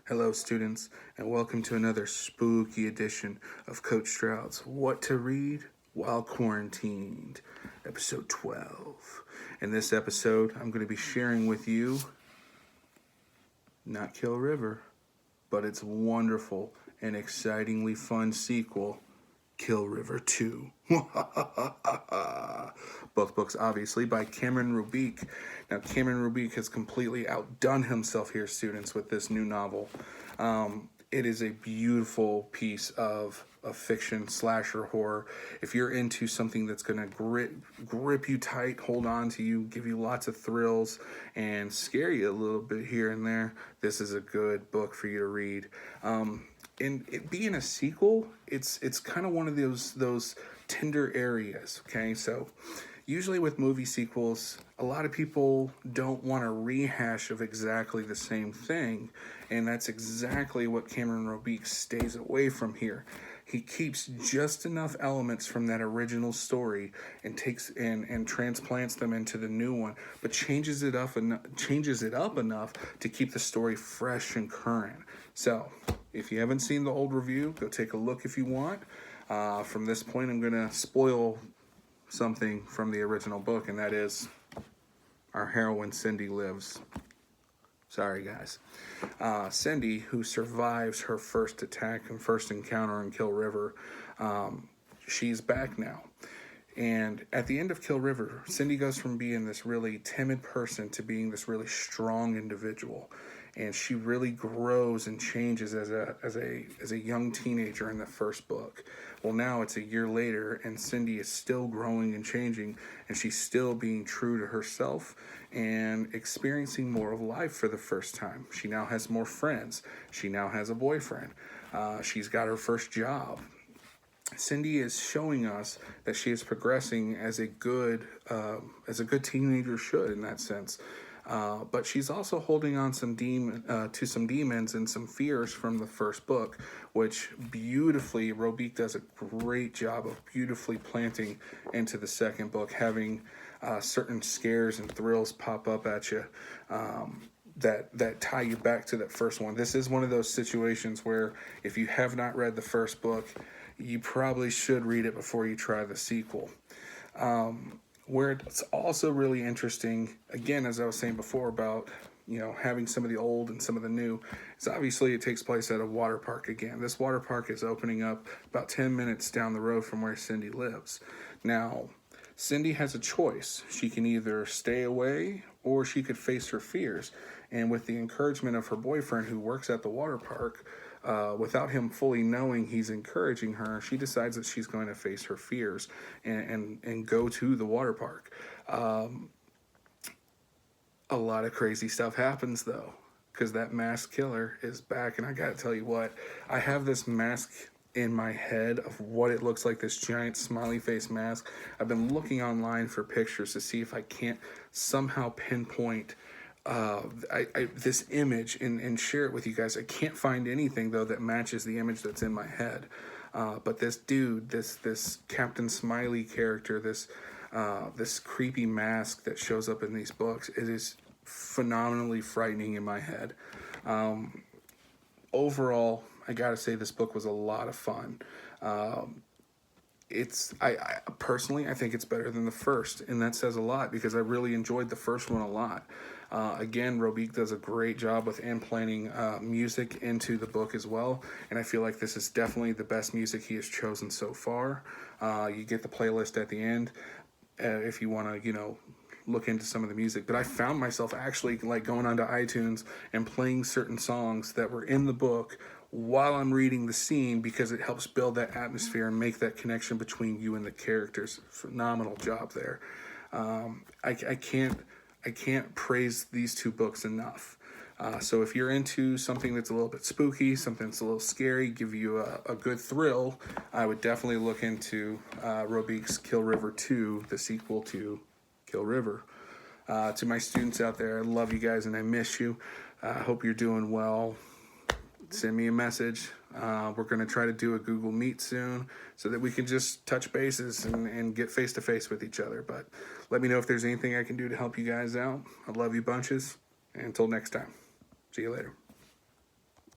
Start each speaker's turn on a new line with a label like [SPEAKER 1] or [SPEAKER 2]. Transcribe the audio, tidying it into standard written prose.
[SPEAKER 1] Hello, students, and welcome to another spooky edition of Coach Stroud's What to Read While Quarantined, episode 12. In this episode, I'm going to be sharing with you not Kill River, but its wonderful and excitingly fun sequel, Kill River 2. Both books, obviously, by Cameron Roubique. Now, Cameron Roubique has completely outdone himself here, students, with this new novel. It is a beautiful piece of fiction, slasher horror. If you're into something that's going to grip you tight, hold on to you, give you lots of thrills, and scare you a little bit here and there, this is a good book for you to read. And it being a sequel, it's kind of one of those tender areas. Okay, so usually with movie sequels, a lot of people don't want a rehash of exactly the same thing, and that's exactly what Cameron Roubique stays away from here. He keeps just enough elements from that original story and takes and transplants them into the new one, but changes it up enough to keep the story fresh and current. So, if you haven't seen the old review, go take a look if you want. From this point, I'm going to spoil something from the original book, and that is our heroine Cindy lives. Sorry, guys. Cindy, who survives her first attack and first encounter in Kill River, she's back now. And at the end of Kill River, Cindy goes from being this really timid person to being this really strong individual. And she really grows and changes as a young teenager in the first book. Well, now it's a year later, and Cindy is still growing and changing, and she's still being true to herself and experiencing more of life for the first time. She now has more friends. She now has a boyfriend. She's got her first job. Cindy is showing us that she is progressing as a good teenager should, in that sense. But she's also holding on to some demons and some fears from the first book, which beautifully, Roubique does a great job of beautifully planting into the second book, having certain scares and thrills pop up at you that tie you back to that first one. This is one of those situations where if you have not read the first book, you probably should read it before you try the sequel. Where it's also really interesting, again, as I was saying before about, having some of the old and some of the new, is obviously it takes place at a water park again. This water park is opening up about 10 minutes down the road from where Cindy lives. Now, Cindy has a choice. She can either stay away or she could face her fears. And with the encouragement of her boyfriend who works at the water park, without him fully knowing he's encouraging her, she decides that she's going to face her fears and go to the water park. A lot of crazy stuff happens, though, because that masked killer is back. And I gotta tell you what, I have this mask in my head of what it looks like, this giant smiley face mask. I've been looking online for pictures to see if I can't somehow pinpoint this image and share it with you guys. I can't find anything, though, that matches the image that's in my head. But this dude, this Captain Smiley character, this creepy mask that shows up in these books, it is phenomenally frightening in my head. Overall, I gotta say this book was a lot of fun. I personally, I think it's better than the first, and that says a lot because I really enjoyed the first one a lot. Again, Roubique does a great job with implanting music into the book as well, and I feel like this is definitely the best music he has chosen so far. You get the playlist at the end if you want to, look into some of the music. But I found myself actually going onto iTunes and playing certain songs that were in the book while I'm reading the scene because it helps build that atmosphere and make that connection between you and the characters. Phenomenal job there. I can't praise these two books enough. So if you're into something that's a little bit spooky, something that's a little scary, give you a good thrill, I would definitely look into Roubique's Kill River 2, the sequel to Kill River. To my students out there, I love you guys and I miss you. I hope you're doing well. Send me a message. We're going to try to do a Google Meet soon so that we can just touch bases and get face-to-face with each other. But let me know if there's anything I can do to help you guys out. I love you bunches. And until next time, see you later.